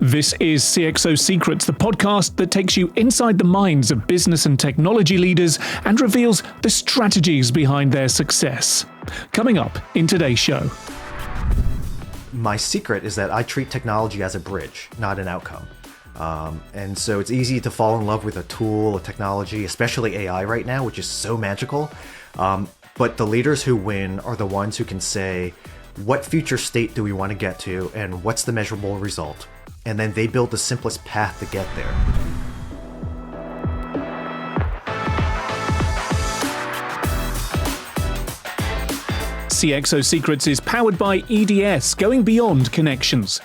This is CXO Secrets, the podcast that takes you inside the minds of business and technology leaders and reveals the strategies behind their success. Coming up in today's show. My secret is that I treat technology as a bridge, not an outcome. And so it's easy to fall in love with a tool, a technology, especially AI right now, which is so magical. But the leaders who win are the ones who can say, what future state do we want to get to, and what's the measurable result? And then they build the simplest path to get there. CXO Secrets is powered by EDS, going beyond connections.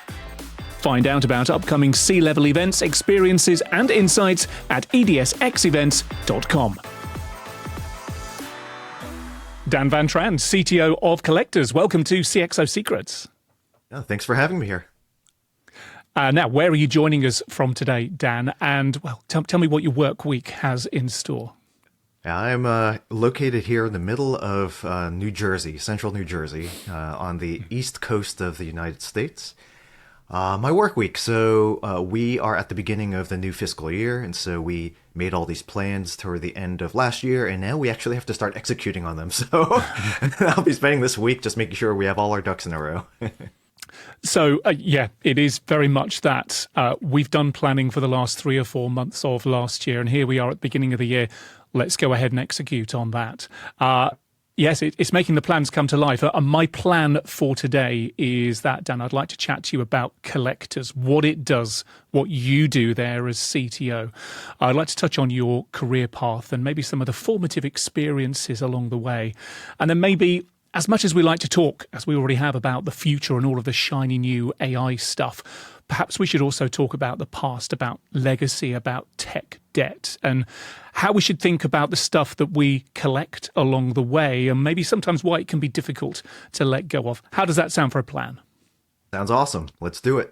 Find out about upcoming C-level events, experiences, and insights at edsxevents.com. Dan Van Tran, CTO of Collectors. Welcome to CXO Secrets. Oh, thanks for having me here. Now, where are you joining us from today, Dan? And, well, tell me what your work week has in store. I'm located here in the middle of New Jersey, central New Jersey, on the east coast of the United States. My work week, so we are at the beginning of the new fiscal year, and so we made all these plans toward the end of last year, and now we actually have to start executing on them. So I'll be spending this week just making sure we have all our ducks in a row. So, yeah, it is very much that. We've done planning for the last 3 or 4 months of last year, and here we are at the beginning of the year. Let's go ahead and execute on that. Yes, it's making the plans come to life. And my plan for today is that, Dan, I'd like to chat to you about Collectors, what it does, what you do there as CTO. I'd like to touch on your career path and maybe some of the formative experiences along the way. And then maybe, as much as we like to talk, as we already have, about the future and all of the shiny new AI stuff, perhaps we should also talk about the past, about legacy, about tech debt, and how we should think about the stuff that we collect along the way, and maybe sometimes why it can be difficult to let go of. How does that sound for a plan? Sounds awesome. Let's do it.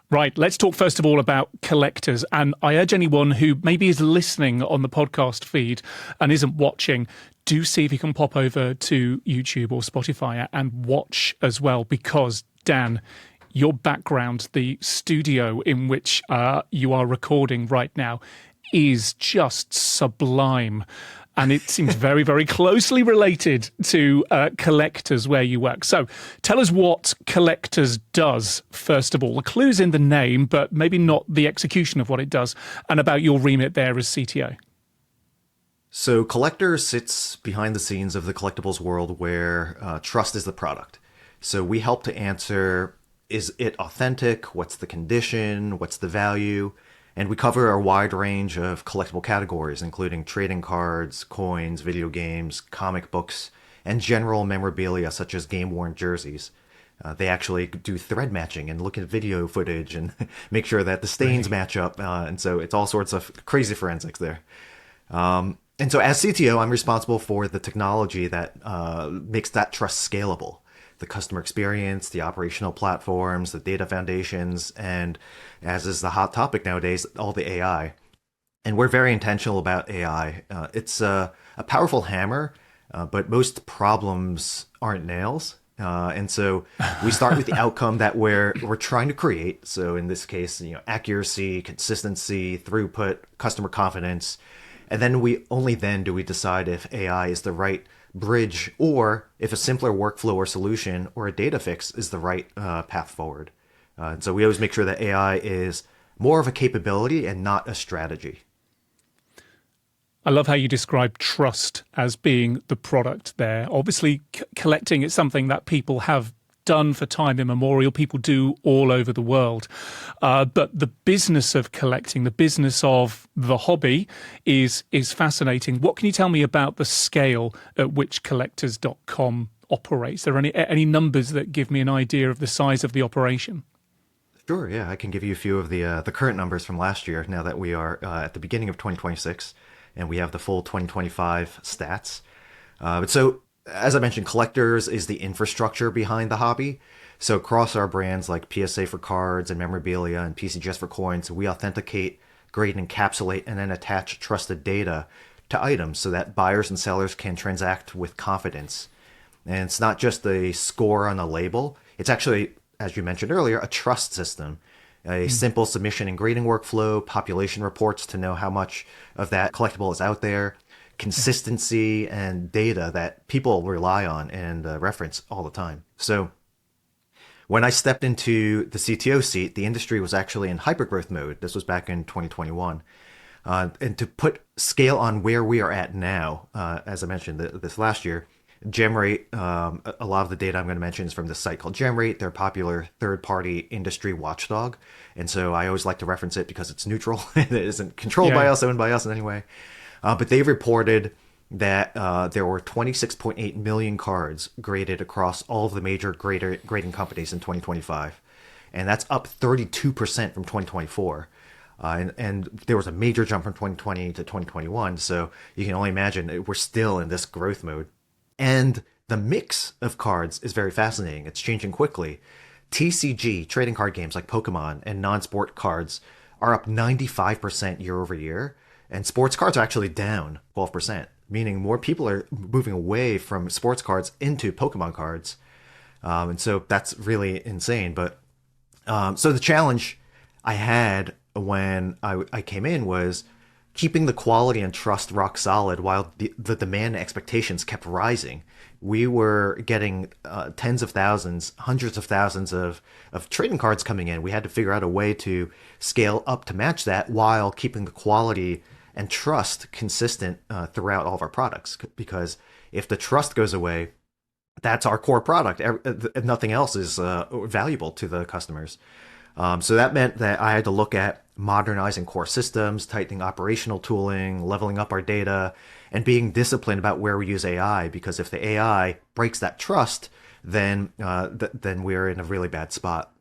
Right, let's talk first of all about Collectors. And I urge anyone who maybe is listening on the podcast feed and isn't watching, do see if you can pop over to YouTube or Spotify and watch as well, because, Dan, your background, the studio in which you are recording right now, is just sublime. And it seems very, very closely related to Collectors, where you work. So tell us what Collectors does, first of all. The clue's in the name, but maybe not the execution of what it does, and about your remit there as CTO. So Collectors sits behind the scenes of the collectibles world where trust is the product. So we help to answer, is it authentic? What's the condition? What's the value? And we cover a wide range of collectible categories, including trading cards, coins, video games, comic books, and general memorabilia such as game-worn jerseys. They actually do thread matching and look at video footage and make sure that the stains match up. And so it's all sorts of crazy forensics there. And so as CTO, I'm responsible for the technology that makes that trust scalable. The customer experience, the operational platforms, the data foundations, and as is the hot topic nowadays, all the AI. And we're very intentional about AI. It's a powerful hammer, but most problems aren't nails. And so we start with the outcome that we're trying to create. So in this case, accuracy, consistency, throughput, customer confidence. And then only then do we decide if AI is the right bridge, or if a simpler workflow or solution or a data fix is the right path forward. And so we always make sure that AI is more of a capability and not a strategy. I love how you describe trust as being the product there. Obviously, collecting is something that people have done for time immemorial. People do all over the world. But the business of collecting, the business of the hobby is fascinating. What can you tell me about the scale at which collectors.com operates? Are there any numbers that give me an idea of the size of the operation? Sure, yeah. I can give you a few of the current numbers from last year, now that we are at the beginning of 2026, and we have the full 2025 stats. So as I mentioned, Collectors is the infrastructure behind the hobby. So across our brands like PSA for cards and memorabilia and PCGS for coins, we authenticate, grade, encapsulate, and then attach trusted data to items so that buyers and sellers can transact with confidence. And it's not just a score on a label. It's actually, as you mentioned earlier, a trust system. a simple submission and grading workflow, population reports to know how much of that collectible is out there, consistency and data that people rely on and reference all the time. So when I stepped into the CTO seat, the industry was actually in hypergrowth mode. This was back in 2021. And to put scale on where we are at now, as I mentioned this last year, GemRate, a lot of the data I'm going to mention is from this site called GemRate. They're a popular third-party industry watchdog. And so I always like to reference it because it's neutral. It isn't controlled by us, owned by us in any way. But they reported that there were 26.8 million cards graded across all of the major grading companies in 2025. And that's up 32% from 2024. And there was a major jump from 2020 to 2021. So you can only imagine we're still in this growth mode. And the mix of cards is very fascinating. It's changing quickly. TCG, trading card games like Pokemon, and non-sport cards are up 95% year over year. And sports cards are actually down 12%, meaning more people are moving away from sports cards into Pokemon cards. And so that's really insane. But so the challenge I had when I came in was keeping the quality and trust rock solid while the demand and expectations kept rising. We were getting tens of thousands, hundreds of thousands of trading cards coming in. We had to figure out a way to scale up to match that while keeping the quality and trust consistent throughout all of our products. Because if the trust goes away, that's our core product. Nothing else is valuable to the customers. So that meant that I had to look at modernizing core systems, tightening operational tooling, leveling up our data, and being disciplined about where we use AI. Because if the AI breaks that trust, then we're in a really bad spot.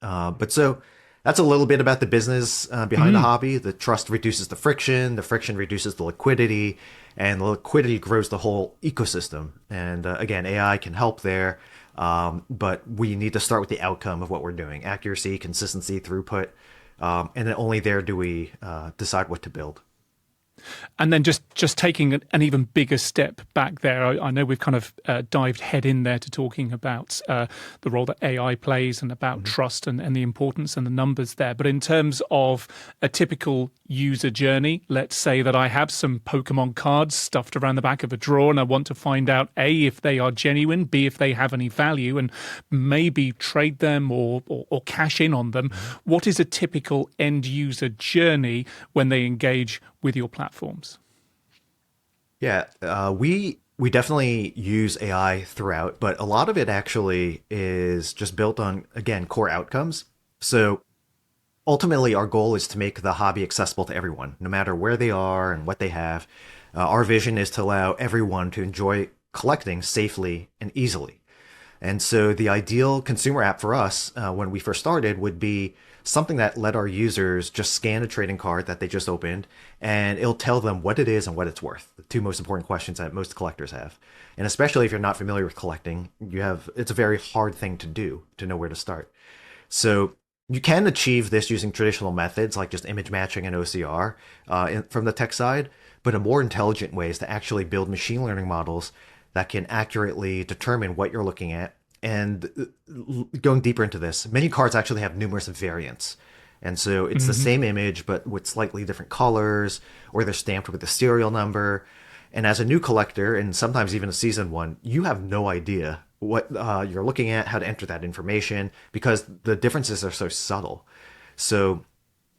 But so that's a little bit about the business behind the hobby. The trust reduces the friction reduces the liquidity, and the liquidity grows the whole ecosystem. And again, AI can help there. But we need to start with the outcome of what we're doing: accuracy, consistency, throughput. And then only there do we decide what to build. And then just taking an even bigger step back there, I know we've kind of dived head in there to talking about the role that AI plays and about trust and the importance and the numbers there. But in terms of a typical user journey, let's say that I have some Pokemon cards stuffed around the back of a drawer and I want to find out A, if they are genuine, B, if they have any value, and maybe trade them or cash in on them. What is a typical end user journey when they engage with your platforms? Yeah, we definitely use AI throughout, but a lot of it actually is just built on, again, core outcomes. So ultimately, our goal is to make the hobby accessible to everyone, no matter where they are and what they have. Our vision is to allow everyone to enjoy collecting safely and easily. And so the ideal consumer app for us when we first started would be something that let our users just scan a trading card that they just opened, and it'll tell them what it is and what it's worth. The two most important questions that most collectors have. And especially if you're not familiar with collecting, it's a very hard thing to do, to know where to start. So you can achieve this using traditional methods like just image matching and OCR from the tech side, but a more intelligent way is to actually build machine learning models that can accurately determine what you're looking at. And going deeper into this, many cards actually have numerous variants. And so it's the same image, but with slightly different colors, or they're stamped with a serial number. And as a new collector, and sometimes even a seasoned one, you have no idea what you're looking at, how to enter that information, because the differences are so subtle. So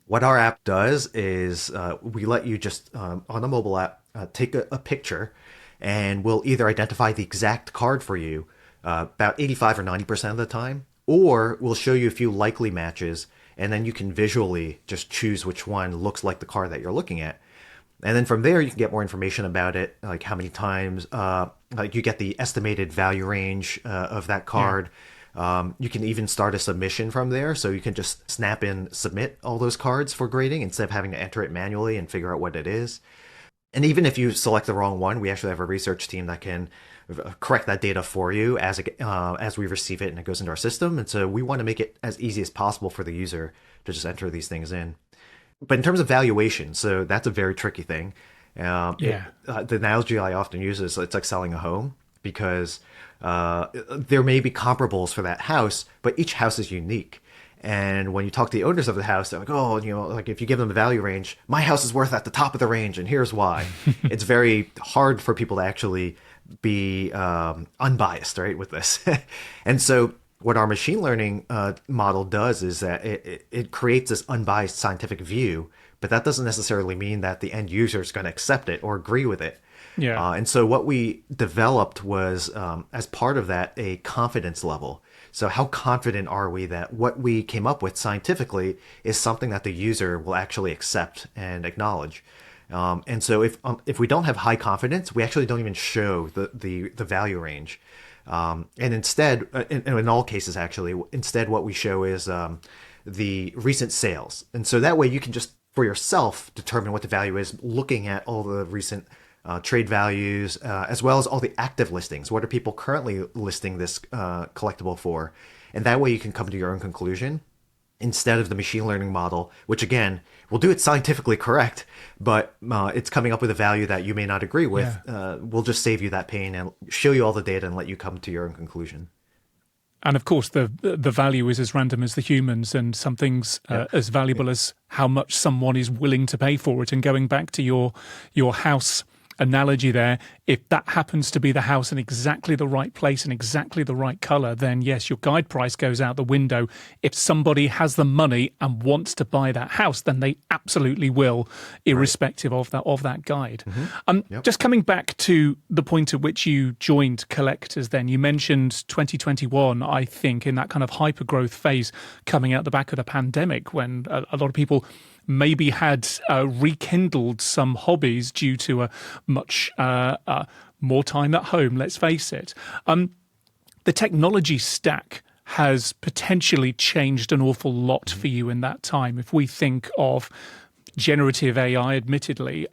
what our app does is we let you just, on a mobile app, take a picture, and we'll either identify the exact card for you about 85 or 90% of the time, or we'll show you a few likely matches, and then you can visually just choose which one looks like the card that you're looking at. And then from there, you can get more information about it, like how many times, like you get the estimated value range of that card. Yeah. You can even start a submission from there. So you can just snap in, submit all those cards for grading instead of having to enter it manually and figure out what it is. And even if you select the wrong one, we actually have a research team that can correct that data for you as we receive it and it goes into our system. And so we want to make it as easy as possible for the user to just enter these things in. But in terms of valuation, so that's a very tricky thing. The analogy I often use is it's like selling a home, because there may be comparables for that house, but each house is unique. And when you talk to the owners of the house, they're like, oh, like if you give them a value range, my house is worth at the top of the range, and here's why. It's very hard for people to actually be unbiased, right, with this. And so what our machine learning model does is that it creates this unbiased scientific view, but that doesn't necessarily mean that the end user is going to accept it or agree with it. Yeah. And so what we developed was, as part of that, a confidence level. So how confident are we that what we came up with scientifically is something that the user will actually accept and acknowledge? And so if we don't have high confidence, we actually don't even show the value range. And instead, in all cases, actually, instead what we show is the recent sales. And so that way you can just, for yourself, determine what the value is, looking at all the recent trade values, as well as all the active listings. What are people currently listing this collectible for? And that way you can come to your own conclusion instead of the machine learning model, which again, will do it scientifically correct, but it's coming up with a value that you may not agree with. We'll just save you that pain and show you all the data and let you come to your own conclusion. And of course, the value is as random as the humans, and something's as valuable as how much someone is willing to pay for it. And going back to your house analogy there, if that happens to be the house in exactly the right place and exactly the right color, then yes, your guide price goes out the window. If somebody has the money and wants to buy that house, then they absolutely will, irrespective of that guide. Just coming back to the point at which you joined Collectors, then you mentioned 2021, I think, in that kind of hypergrowth phase coming out the back of the pandemic, when a lot of people maybe had rekindled some hobbies due to a much more time at home, let's face it. The technology stack has potentially changed an awful lot for you in that time. If we think of generative AI, admittedly,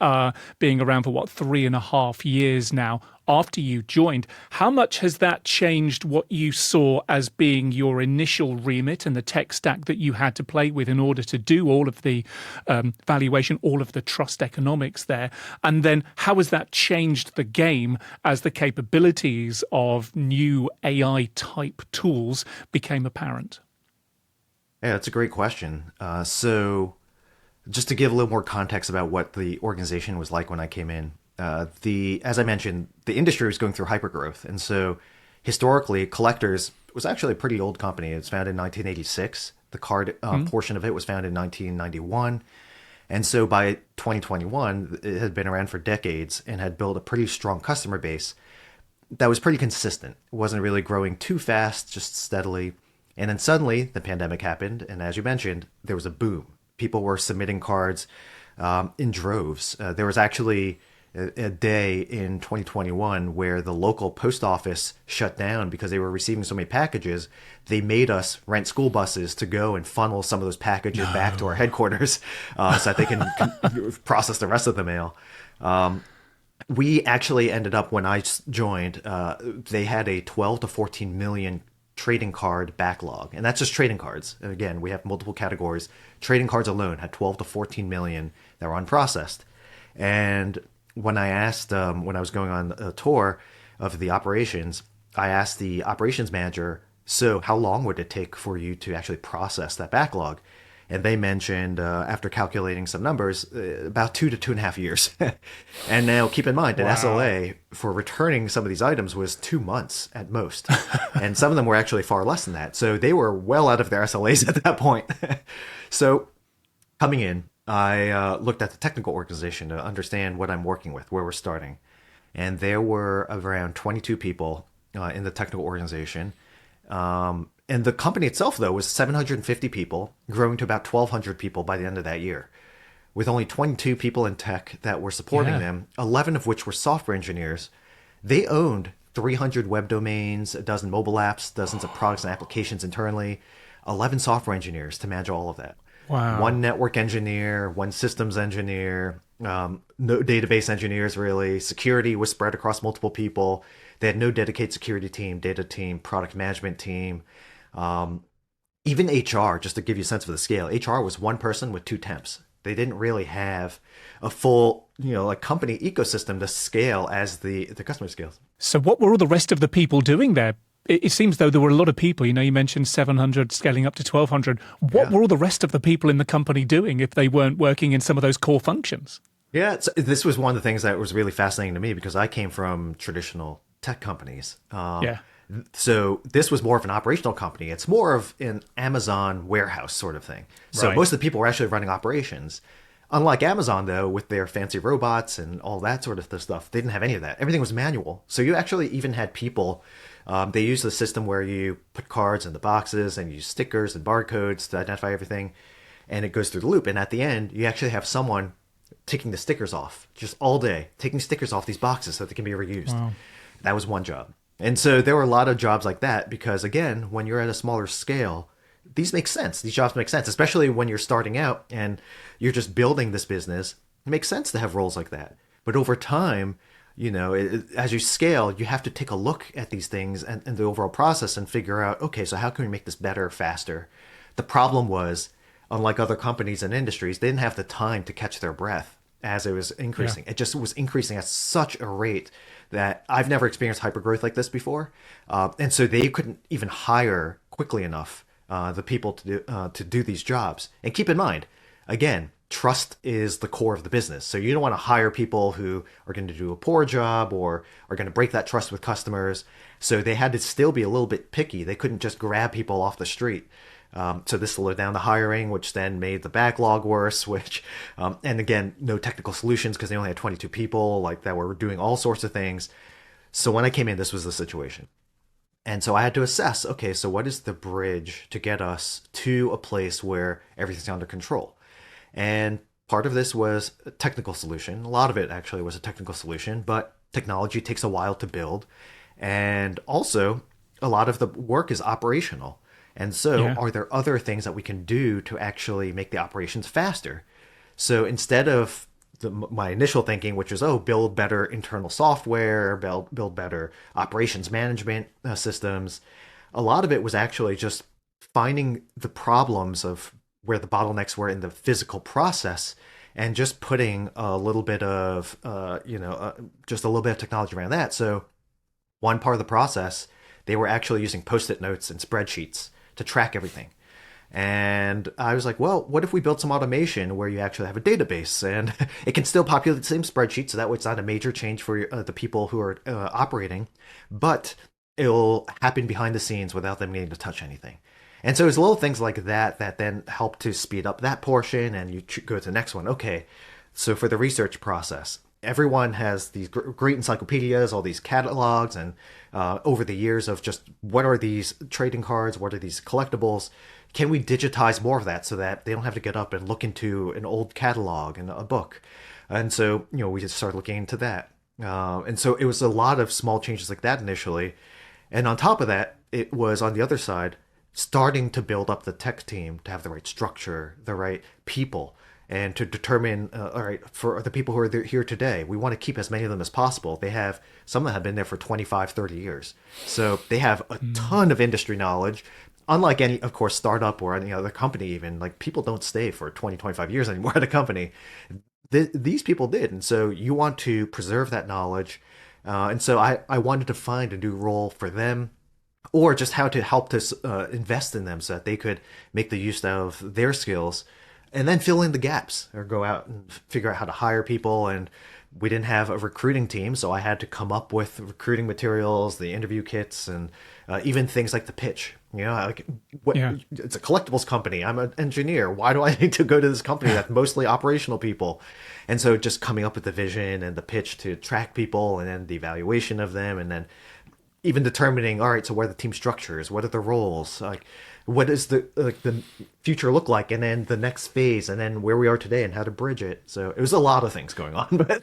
being around for 3.5 years now after you joined, how much has that changed what you saw as being your initial remit and the tech stack that you had to play with in order to do all of the valuation, all of the trust economics there? And then how has that changed the game as the capabilities of new AI type tools became apparent? Yeah, that's a great question. So just to give a little more context about what the organization was like when I came in, as I mentioned, the industry was going through hypergrowth. And so historically, Collectors was actually a pretty old company. It was founded in 1986. The card portion of it was founded in 1991. And so by 2021, it had been around for decades and had built a pretty strong customer base that was pretty consistent. It wasn't really growing too fast, just steadily. And then suddenly the pandemic happened. And as you mentioned, there was a boom. People were submitting cards in droves. There was actually a day in 2021 where the local post office shut down because they were receiving so many packages. They made us rent school buses to go and funnel some of those packages back to our headquarters so that they can process the rest of the mail. We actually ended up, when I joined, they had a 12 to 14 million trading card backlog. And that's just trading cards. And again, we have multiple categories. Trading cards alone had 12 to 14 million that were unprocessed. And when I asked, when I was going on a tour of the operations, I asked the operations manager, so how long would it take for you to actually process that backlog? And they mentioned, after calculating some numbers, about 2 to 2.5 years. And now keep in mind that SLA for returning some of these items was 2 months at most. And some of them were actually far less than that. So they were well out of their SLAs at that point. So coming in, I looked at the technical organization to understand what I'm working with, where we're starting. And there were around 22 people in the technical organization. And the company itself, though, was 750 people, growing to about 1,200 people by the end of that year, with only 22 people in tech that were supporting them, 11 of which were software engineers. They owned 300 web domains, a dozen mobile apps, dozens of products and applications internally, 11 software engineers to manage all of that. Wow. One network engineer, one systems engineer, no database engineers, really. Security was spread across multiple people. They had no dedicated security team, data team, product management team. Even HR, just to give you a sense of the scale, HR was one person with 2 temps. They didn't really have a full, like company ecosystem to scale as the customer scales. So what were all the rest of the people doing there? it seems though there were a lot of people, you mentioned 700 scaling up to 1,200. What Yeah. were all the rest of the people in the company doing if they weren't working in some of those core functions? Yeah, this was one of the things that was really fascinating to me because I came from traditional tech companies. Yeah. So this was more of an operational company. It's more of an Amazon warehouse sort of thing. So Right. most of the people were actually running operations. Unlike Amazon, though, with their fancy robots and all that sort of stuff, they didn't have any of that. Everything was manual. So you actually even had people, they used the system where you put cards in the boxes and you use stickers and barcodes to identify everything. And it goes through the loop. And at the end, you actually have someone taking the stickers off just all day, taking stickers off these boxes so they can be reused. Wow. That was one job. And so there were a lot of jobs like that because, again, when you're at a smaller scale, these make sense. These jobs make sense, especially when you're starting out and you're just building this business. It makes sense to have roles like that. But over time, as you scale, you have to take a look at these things and the overall process and figure out, okay, so how can we make this better, faster? The problem was, unlike other companies and industries, they didn't have the time to catch their breath as it was increasing. Yeah. It just was increasing at such a rate that I've never experienced hypergrowth like this before. And so they couldn't even hire quickly enough the people to do these jobs. And keep in mind, again, trust is the core of the business. So you don't want to hire people who are going to do a poor job or are going to break that trust with customers. So they had to still be a little bit picky. They couldn't just grab people off the street. So this slowed down the hiring, which then made the backlog worse, and again, no technical solutions because they only had 22 people that were doing all sorts of things. So when I came in, this was the situation. And so I had to assess, okay, so what is the bridge to get us to a place where everything's under control? And part of this was a technical solution. A lot of it actually was a technical solution, but technology takes a while to build. And also, a lot of the work is operational. And so Yeah. are there other things that we can do to actually make the operations faster? So instead of my initial thinking, which was, build better internal software, build better operations management systems, a lot of it was actually just finding the problems of where the bottlenecks were in the physical process and just putting a little bit of, just a little bit of technology around that. So one part of the process, they were actually using Post-it notes and spreadsheets to track everything. And I was like, well, what if we build some automation where you actually have a database and it can still populate the same spreadsheet, so that way it's not a major change for the people who are operating, but it'll happen behind the scenes without them needing to touch anything. And so it's little things like that that then help to speed up that portion, and you go to the next one. Okay, so for the research process, everyone has these great encyclopedias, all these catalogs, and over the years of just what are these trading cards, what are these collectibles, can we digitize more of that so that they don't have to get up and look into an old catalog and a book? And so, we just started looking into that. And so it was a lot of small changes like that initially. And on top of that, it was on the other side, starting to build up the tech team to have the right structure, the right people, and to determine, all right, for the people who are here today, we want to keep as many of them as possible. Some of them have been there for 25, 30 years. So they have a ton of industry knowledge. Unlike any, of course, startup or any other company even, people don't stay for 20, 25 years anymore at a company. These people did. And so you want to preserve that knowledge. And so I wanted to find a new role for them, or just how to help to invest in them so that they could make the use of their skills and then fill in the gaps or go out and figure out how to hire people. And we didn't have a recruiting team, so I had to come up with recruiting materials, the interview kits, and even things like the pitch. Yeah. It's a collectibles company. I'm an engineer. Why do I need to go to this company that's mostly operational people? And so just coming up with the vision and the pitch to attract people, and then the evaluation of them, and then even determining, all right, so what are the team structures? What are the roles? What does the future look like? And then the next phase, and then where we are today and how to bridge it. So it was a lot of things going on, but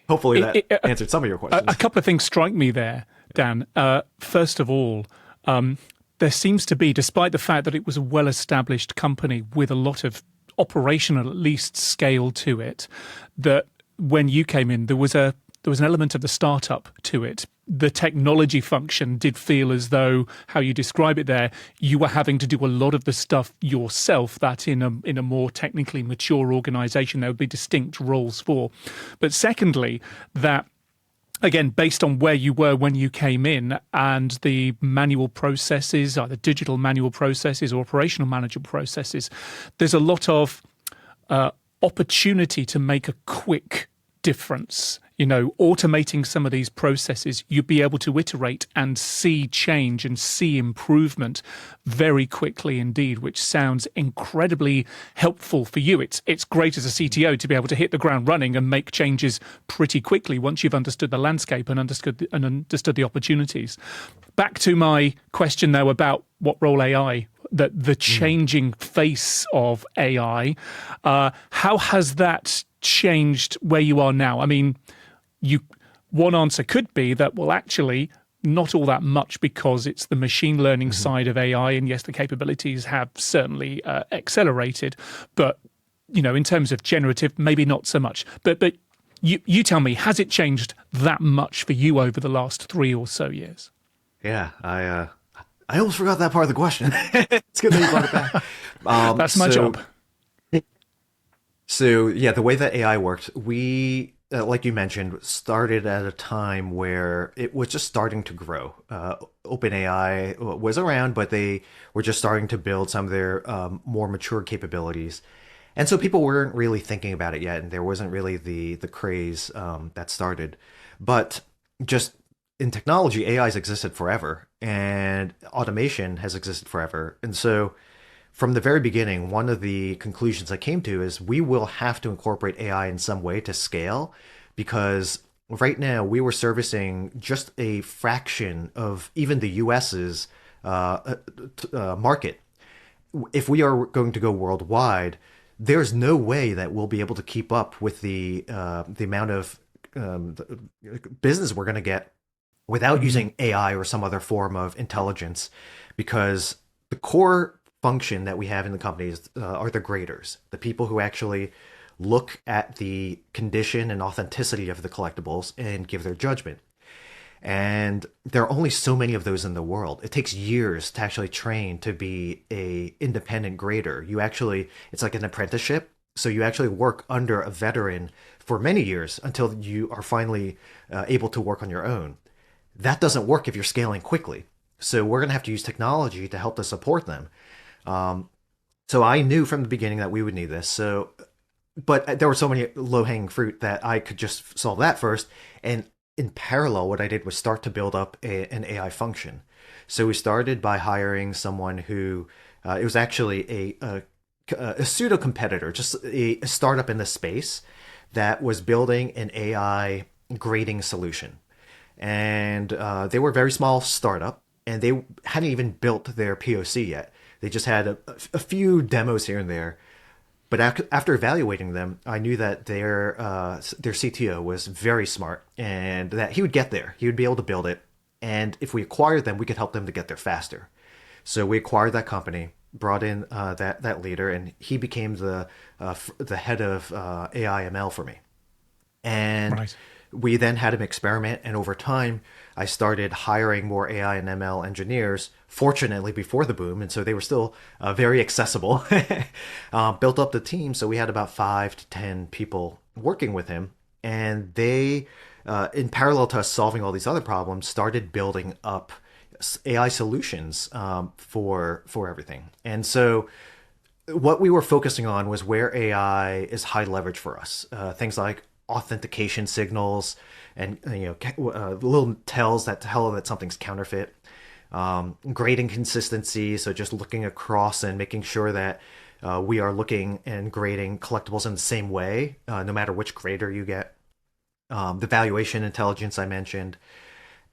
hopefully that answered some of your questions. A couple of things strike me there, Dan. First of all, there seems to be, despite the fact that it was a well-established company with a lot of operational, at least, scale to it, that when you came in, there was an element of the startup to it. The technology function did feel as though, how you describe it there, you were having to do a lot of the stuff yourself that in a more technically mature organization there would be distinct roles for. But secondly, that again, based on where you were when you came in and the manual processes, either digital manual processes or operational manual processes, there's a lot of opportunity to make a quick difference. Automating some of these processes, you'd be able to iterate and see change and see improvement very quickly indeed, which sounds incredibly helpful for you. It's great as a CTO to be able to hit the ground running and make changes pretty quickly once you've understood the landscape and understood the opportunities. Back to my question though about what role AI, the changing face of AI, how has that changed where you are now? I mean, one answer could be that, well, actually, not all that much because it's the machine learning side of AI, and yes, the capabilities have certainly accelerated, but in terms of generative, maybe not so much. But you tell me, has it changed that much for you over the last 3 or so years? Yeah, I almost forgot that part of the question. It's good that you brought it back. That's my job. So yeah, the way that AI worked, we, like you mentioned, started at a time where it was just starting to grow. OpenAI was around, but they were just starting to build some of their more mature capabilities. And so people weren't really thinking about it yet, and there wasn't really the craze that started. But just in technology, AI has existed forever, and automation has existed forever. And so from the very beginning, one of the conclusions I came to is we will have to incorporate AI in some way to scale, because right now we were servicing just a fraction of even the US's market. If we are going to go worldwide, there's no way that we'll be able to keep up with the amount of business we're going to get without using AI or some other form of intelligence, because the core function that we have in the companies are the graders, the people who actually look at the condition and authenticity of the collectibles and give their judgment. And there are only so many of those in the world. It takes years to actually train to be a independent grader. It's like an apprenticeship. So you actually work under a veteran for many years until you are finally able to work on your own. That doesn't work if you're scaling quickly. So we're going to have to use technology to help to support them. So I knew from the beginning that we would need this. But there were so many low-hanging fruit that I could just solve that first. And in parallel, what I did was start to build up an AI function. So we started by hiring someone who, it was actually a pseudo competitor, just a startup in the space that was building an AI grading solution. And they were a very small startup, and they hadn't even built their POC yet. They just had a few demos here and there. But after evaluating them, I knew that their CTO was very smart and that he would get there. He would be able to build it. And if we acquired them, we could help them to get there faster. So we acquired that company, brought in that leader, and he became the head of AI ML for me. And right. We then had him experiment, and over time, I started hiring more AI and ML engineers, fortunately before the boom, and so they were still very accessible. Built up the team, so we had about 5 to 10 people working with him, and they, in parallel to us solving all these other problems, started building up AI solutions for everything. And so what we were focusing on was where AI is high leverage for us. Things like authentication signals and little tells that tell that something's counterfeit, grading consistency, so just looking across and making sure that we are looking and grading collectibles in the same way, no matter which grader you get, the valuation intelligence I mentioned.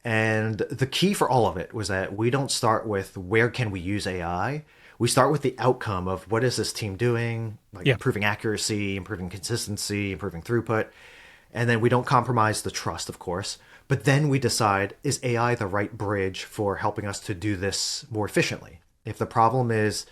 And the key for all of it was that we don't start with where can we use AI. We start with the outcome of what is this team doing, like improving accuracy, improving consistency, improving throughput. And then we don't compromise the trust, of course. But then we decide, is AI the right bridge for helping us to do this more efficiently? If the problem is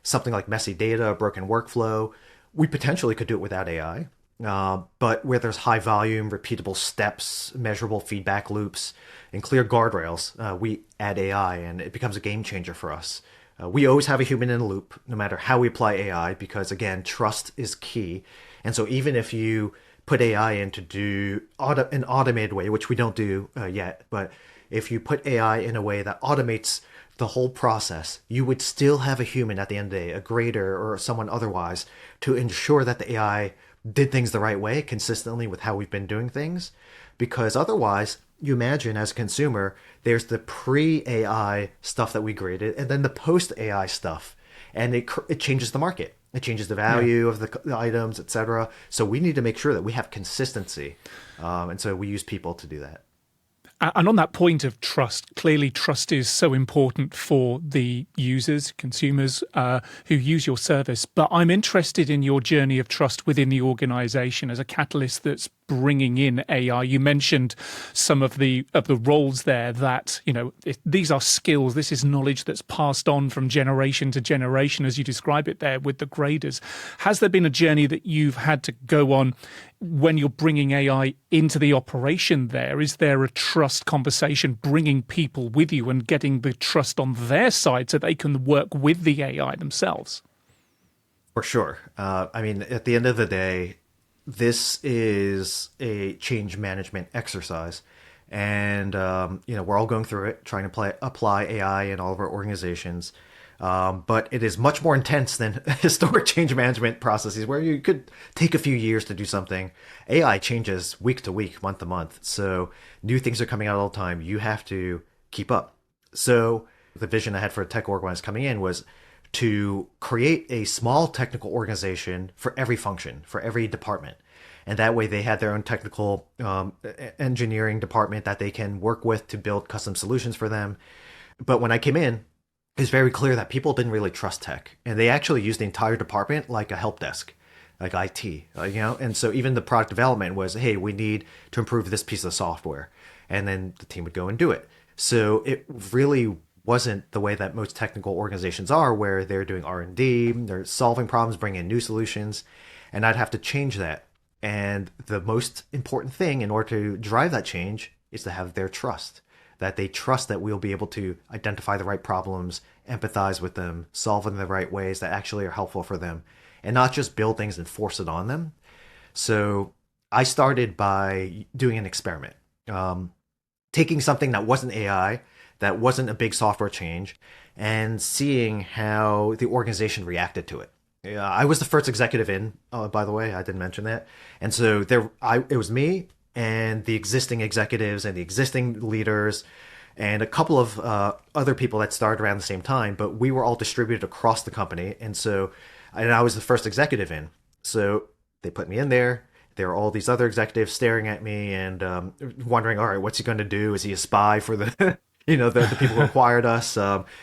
something like messy data, a broken workflow, we potentially could do it without AI. But where there's high volume, repeatable steps, measurable feedback loops, and clear guardrails, we add AI, and it becomes a game changer for us. We always have a human in the loop, no matter how we apply AI, because again, trust is key. And so even if you put AI in to do an automated way, which we don't do yet, but if you put AI in a way that automates the whole process, you would still have a human at the end of the day, a grader or someone otherwise, to ensure that the AI did things the right way, consistently with how we've been doing things. Because otherwise, you imagine as a consumer, there's the pre-AI stuff that we graded, and then the post-AI stuff, and it changes the market. It changes the value of the items, etc. So we need to make sure that we have consistency, and so we use people to do that. And on that point of trust, clearly trust is so important for the users, consumers who use your service. But I'm interested in your journey of trust within the organization as a catalyst that's bringing in AI. You mentioned some of the roles there that, these are skills. This is knowledge that's passed on from generation to generation, as you describe it there with the graders. Has there been a journey that you've had to go on when you're bringing AI into the operation there? Is there a trust conversation, bringing people with you and getting the trust on their side so they can work with the AI themselves? For sure. I mean, at the end of the day, this is a change management exercise. And, we're all going through it, trying to apply AI in all of our organizations. But it is much more intense than historic change management processes where you could take a few years to do something. AI changes week to week, month to month. So new things are coming out all the time. You have to keep up. So the vision I had for a tech org when I was coming in was to create a small technical organization for every function, for every department. And that way they had their own technical engineering department that they can work with to build custom solutions for them. But when I came in, it's very clear that people didn't really trust tech, and they actually used the entire department like a help desk, like IT, and so even the product development was, hey, we need to improve this piece of software, and then the team would go and do it. So it really wasn't the way that most technical organizations are, where they're doing R&D, they're solving problems, bringing in new solutions, and I'd have to change that. And the most important thing in order to drive that change is to have their trust. That they trust that we'll be able to identify the right problems, empathize with them, solve them in the right ways that actually are helpful for them, and not just build things and force it on them. So I started by doing an experiment, taking something that wasn't AI, that wasn't a big software change, and seeing how the organization reacted to it. I was the first executive in, by the way, I didn't mention that. And so it was me and the existing executives and the existing leaders and a couple of other people that started around the same time, but we were all distributed across the company. And I was the first executive in. So they put me in there. There are all these other executives staring at me and wondering, all right, what's he going to do? Is he a spy for the, the people who acquired us?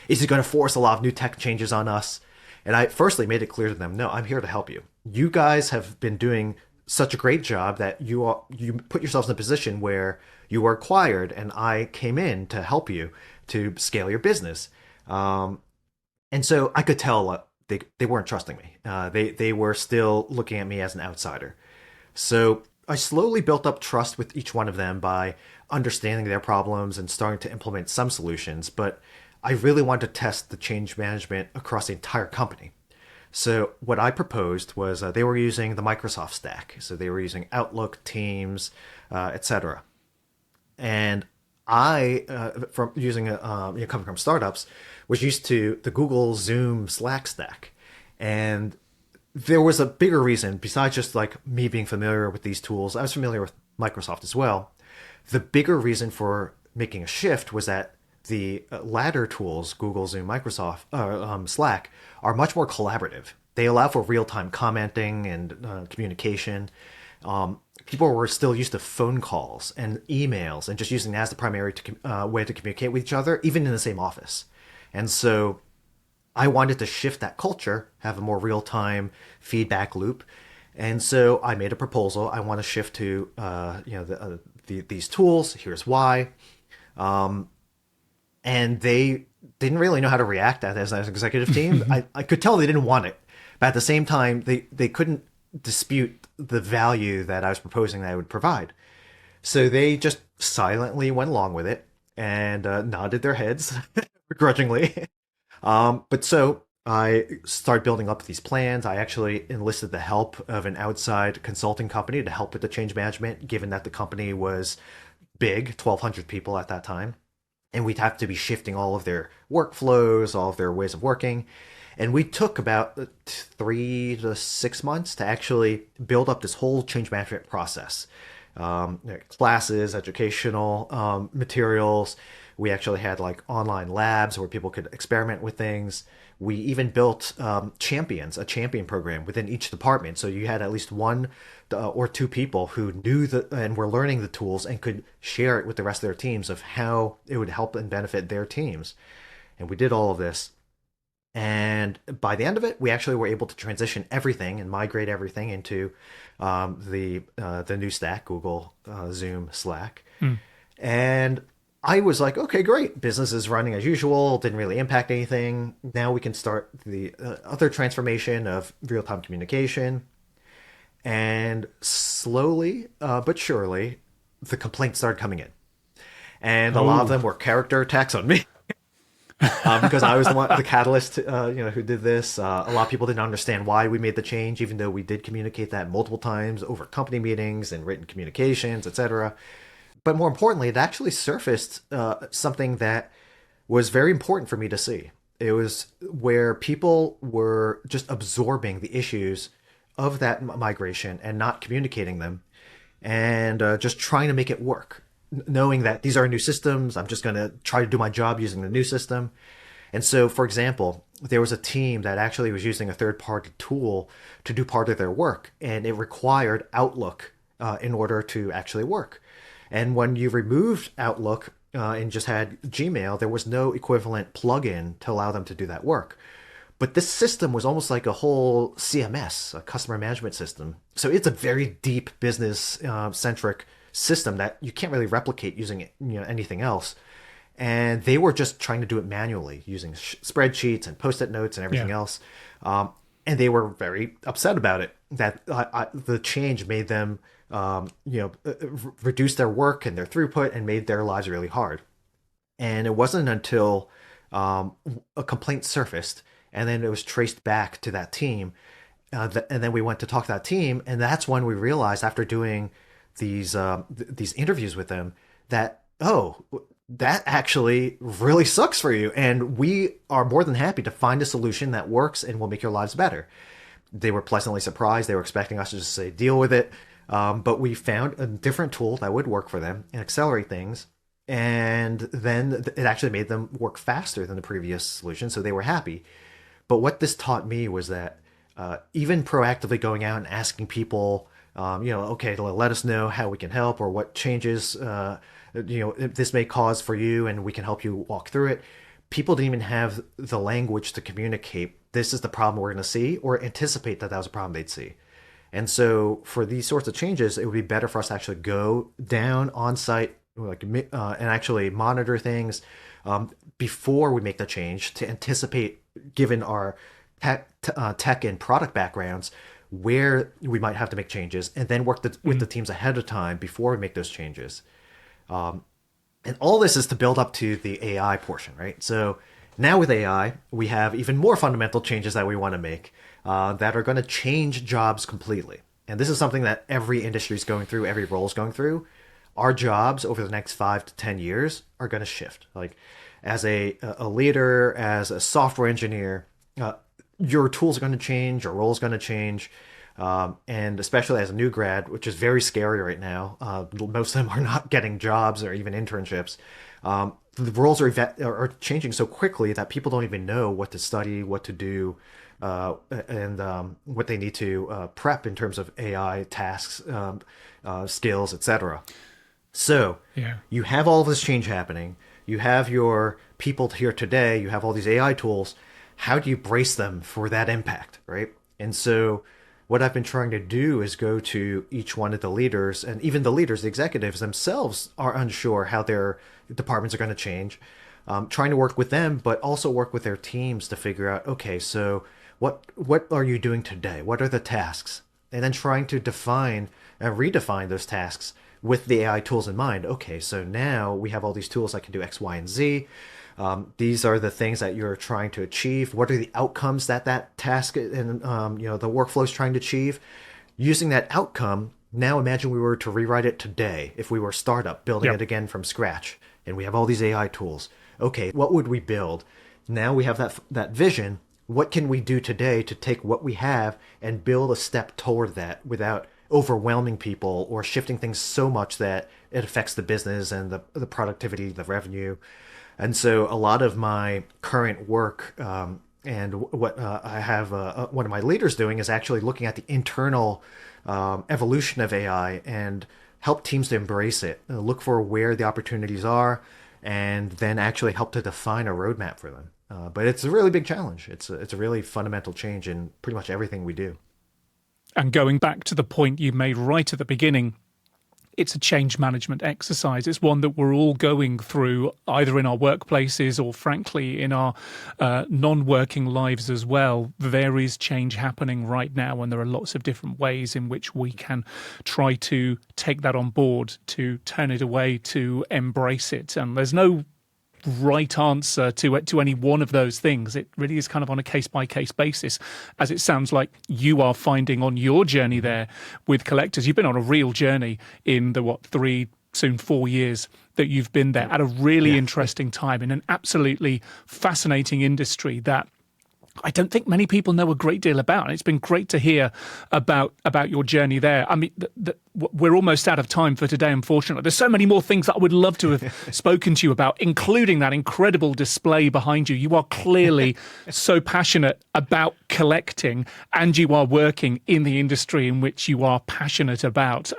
Is he going to force a lot of new tech changes on us? And I firstly made it clear to them, no, I'm here to help you. You guys have been doing such a great job that you put yourselves in a position where you were acquired, and I came in to help you to scale your business. And so I could tell they weren't trusting me. They were still looking at me as an outsider. So I slowly built up trust with each one of them by understanding their problems and starting to implement some solutions. But I really wanted to test the change management across the entire company. So what I proposed was they were using the Microsoft stack. So they were using Outlook, Teams, etc. And I, from using coming from startups, was used to the Google, Zoom, Slack stack. And there was a bigger reason besides just like me being familiar with these tools. I was familiar with Microsoft as well. The bigger reason for making a shift was that the latter tools, Google, Zoom, Microsoft, Slack, are much more collaborative. They allow for real-time commenting and communication. People were still used to phone calls and emails and just using that as the primary way to communicate with each other, even in the same office. And so I wanted to shift that culture, have a more real-time feedback loop. And so I made a proposal. I want to shift to these tools. Here's why. And they didn't really know how to react as an executive team. I could tell they didn't want it. But at the same time, they couldn't dispute the value that I was proposing that I would provide. So they just silently went along with it and nodded their heads begrudgingly. But so I started building up these plans. I actually enlisted the help of an outside consulting company to help with the change management, given that the company was big, 1,200 people at that time. And we'd have to be shifting all of their workflows, all of their ways of working. And we took about 3 to 6 months to actually build up this whole change management process. Classes, educational materials. We actually had like online labs where people could experiment with things. We even built champions, a champion program within each department. So you had at least one or two people who knew and were learning the tools and could share it with the rest of their teams of how it would help and benefit their teams. And we did all of this. And by the end of it, we actually were able to transition everything and migrate everything into the new stack, Google, Zoom, Slack. And I was like, okay, great. Business is running as usual. Didn't really impact anything. Now we can start the other transformation of real-time communication. And slowly but surely, the complaints started coming in. And a lot of them were character attacks on me. Because I was the catalyst, who did this. A lot of people didn't understand why we made the change, even though we did communicate that multiple times over company meetings and written communications, etc. But more importantly, it actually surfaced something that was very important for me to see. It was where people were just absorbing the issues of that migration and not communicating them, and just trying to make it work, knowing that these are new systems. I'm just going to try to do my job using the new system. And so, for example, there was a team that actually was using a third-party tool to do part of their work, and it required Outlook in order to actually work. And when you removed Outlook and just had Gmail, there was no equivalent plugin to allow them to do that work. But this system was almost like a whole CMS, a customer management system. So it's a very deep business centric system that you can't really replicate using anything else. And they were just trying to do it manually using spreadsheets and post-it notes and everything else. And they were very upset about it, that the change made them reduce their work and their throughput and made their lives really hard. And it wasn't until a complaint surfaced, and then it was traced back to that team. And then we went to talk to that team, and that's when we realized, after doing these interviews with them, that, oh, that actually really sucks for you. And we are more than happy to find a solution that works and will make your lives better. They were pleasantly surprised. They were expecting us to just say, deal with it. But we found a different tool that would work for them and accelerate things. And then it actually made them work faster than the previous solution. So they were happy. But what this taught me was that even proactively going out and asking people, okay, let us know how we can help, or what changes, this may cause for you, and we can help you walk through it. People didn't even have the language to communicate, this is the problem we're going to see, or anticipate that was a problem they'd see. And so for these sorts of changes, it would be better for us to actually go down on site, and actually monitor things before we make the change, to anticipate, given our tech and product backgrounds, where we might have to make changes, and then work with the teams ahead of time before we make those changes. And all this is to build up to the AI portion, right? So now with AI, we have even more fundamental changes that we want to make that are going to change jobs completely. And this is something that every industry is going through, every role is going through. Our jobs over the next 5 to 10 years are going to shift. Like, as a leader, as a software engineer, your tools are going to change, your role is going to change. And especially as a new grad, which is very scary right now, most of them are not getting jobs or even internships. The roles are changing so quickly that people don't even know what to study, what to do, and what they need to prep in terms of AI tasks, skills, etc. So you have all this change happening. You have your people here today. You have all these AI tools. How do you brace them for that impact, right? And so what I've been trying to do is go to each one of the leaders, and even the leaders, the executives themselves, are unsure how their departments are going to change. Trying to work with them, but also work with their teams to figure out, okay, so what are you doing today? What are the tasks? And then trying to define and redefine those tasks with the AI tools in mind. Okay, so now we have all these tools that can do X, Y, and Z. These are the things that you're trying to achieve. What are the outcomes that that task and the workflow is trying to achieve? Using that outcome, now imagine we were to rewrite it today. If we were a startup building it again from scratch, and we have all these AI tools. Okay, what would we build? Now we have that vision. What can we do today to take what we have and build a step toward that without overwhelming people or shifting things so much that it affects the business and the productivity, the revenue. And so a lot of my current work and what I have one of my leaders doing is actually looking at the internal evolution of AI and help teams to embrace it, look for where the opportunities are, and then actually help to define a roadmap for them. But it's a really big challenge. It's a really fundamental change in pretty much everything we do. And going back to the point you made right at the beginning, it's a change management exercise. It's one that we're all going through either in our workplaces or frankly in our non-working lives as well. There is change happening right now, and there are lots of different ways in which we can try to take that on board, to turn it away, to embrace it. And there's no right answer to any one of those things. It really is kind of on a case-by-case basis, as it sounds like you are finding on your journey there with Collectors. You've been on a real journey in the 3, soon 4 years that you've been there, at a really interesting time in an absolutely fascinating industry that I don't think many people know a great deal about. And it's been great to hear about your journey there. I mean, we're almost out of time for today, unfortunately. There's so many more things that I would love to have spoken to you about, including that incredible display behind you. You are clearly so passionate about collecting, and you are working in the industry in which you are passionate about.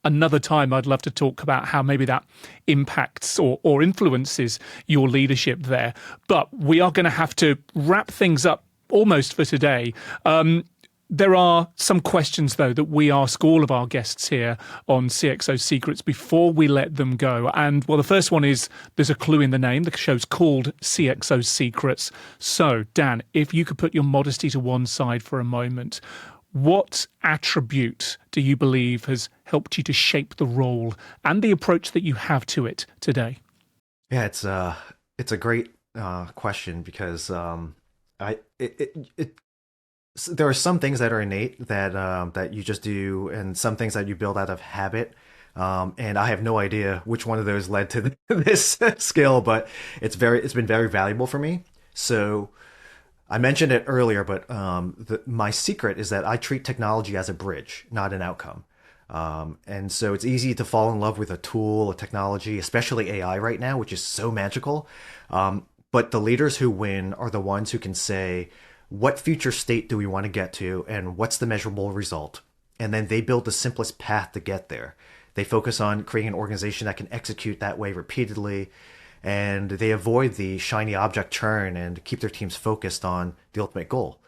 Another time, I'd love to talk about how maybe that impacts or influences your leadership there. But we are going to have to wrap things up almost for today. There are some questions, though, that we ask all of our guests here on CXO Secrets before we let them go. And, well, the first one is, there's a clue in the name. The show's called CXO Secrets. So, Dan, if you could put your modesty to one side for a moment, what attribute do you believe has helped you to shape the role and the approach that you have to it today? Yeah, it's a great question because there are some things that are innate that you just do, and some things that you build out of habit. And I have no idea which one of those led to this skill, but it's been very valuable for me. So I mentioned it earlier, but my secret is that I treat technology as a bridge, not an outcome. And so it's easy to fall in love with a tool, a technology, especially AI right now, which is so magical. But the leaders who win are the ones who can say, what future state do we want to get to, and what's the measurable result? And then they build the simplest path to get there. They focus on creating an organization that can execute that way repeatedly, and they avoid the shiny object churn and keep their teams focused on the ultimate goal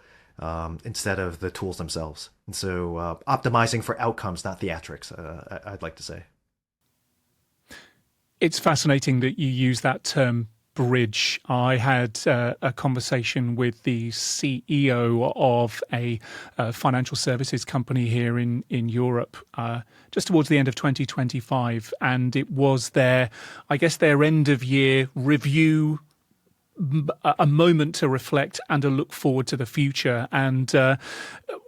instead of the tools themselves. And so optimizing for outcomes, not theatrics, I'd like to say. It's fascinating that you use that term bridge. I had a conversation with the CEO of a financial services company here in Europe just towards the end of 2025, and it was their end of year review, a moment to reflect and to look forward to the future. And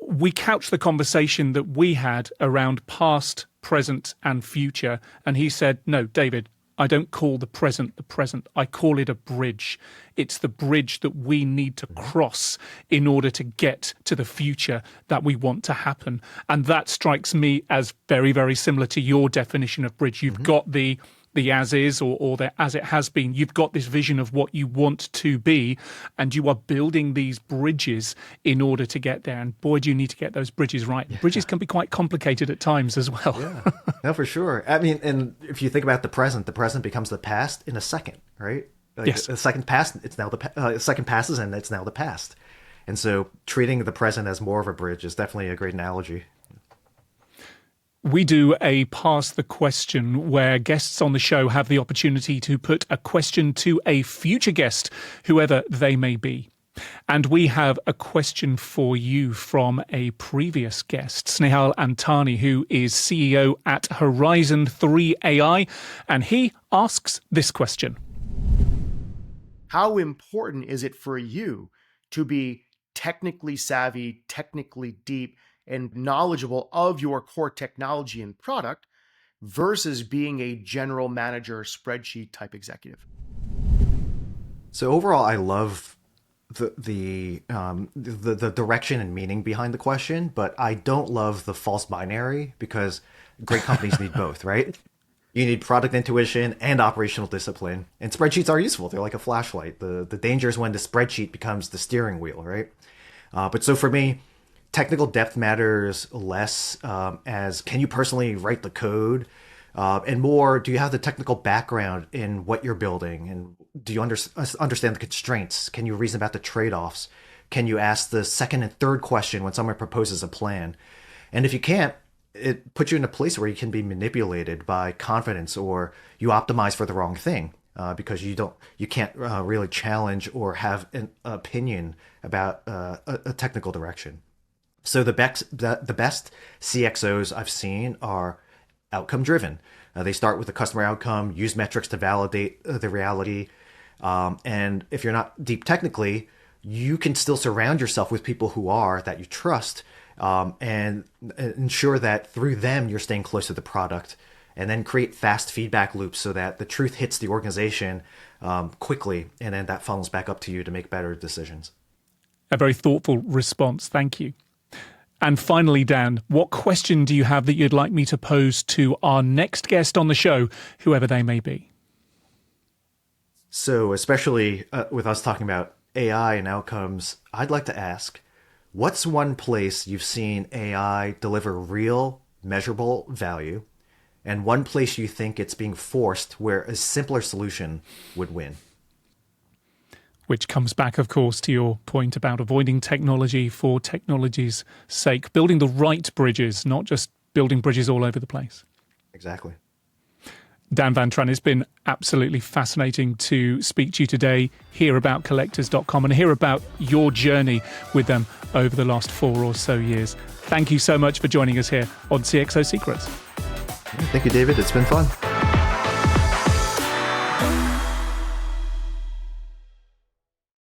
we couched the conversation that we had around past, present, and future. And he said, no, David, I don't call the present. I call it a bridge. It's the bridge that we need to cross in order to get to the future that we want to happen. And that strikes me as very, very similar to your definition of bridge. You've got the as is or the as it has been. You've got this vision of what you want to be, and you are building these bridges in order to get there. And boy, do you need to get those bridges right. Yeah. Bridges can be quite complicated at times as well. Yeah, no, for sure. I mean, and if you think about the present becomes the past in a second, right? Like yes. The second pass, it's now the second passes, and it's now the past. And so treating the present as more of a bridge is definitely a great analogy. We do a Pass the Question where guests on the show have the opportunity to put a question to a future guest, whoever they may be. And we have a question for you from a previous guest, Snehal Antani, who is CEO at Horizon 3 AI, and he asks this question. How important is it for you to be technically savvy, technically deep, and knowledgeable of your core technology and product versus being a general manager, spreadsheet type executive? So overall, I love the direction and meaning behind the question, but I don't love the false binary because great companies need both, right? You need product intuition and operational discipline, and spreadsheets are useful. They're like a flashlight. The danger is when the spreadsheet becomes the steering wheel, right? But so for me, technical depth matters less as can you personally write the code, and more, do you have the technical background in what you're building, and do you understand the constraints? Can you reason about the trade-offs? Can you ask the second and third question when someone proposes a plan? And if you can't, it puts you in a place where you can be manipulated by confidence, or you optimize for the wrong thing because you can't really challenge or have an opinion about a technical direction. So the best CXOs I've seen are outcome driven. They start with the customer outcome, use metrics to validate the reality. And if you're not deep technically, you can still surround yourself with people who are, that you trust, and ensure that through them you're staying close to the product, and then create fast feedback loops so that the truth hits the organization quickly, and then that funnels back up to you to make better decisions. A very thoughtful response. Thank you. And finally, Dan, what question do you have that you'd like me to pose to our next guest on the show, whoever they may be? So especially with us talking about AI and outcomes, I'd like to ask, what's one place you've seen AI deliver real, measurable value, and one place you think it's being forced where a simpler solution would win? Which comes back, of course, to your point about avoiding technology for technology's sake, building the right bridges, not just building bridges all over the place. Exactly. Dan Van Tran, it's been absolutely fascinating to speak to you today, hear about collectors.com and hear about your journey with them over the last 4 or so years. Thank you so much for joining us here on CXO Secrets. Thank you, David. It's been fun.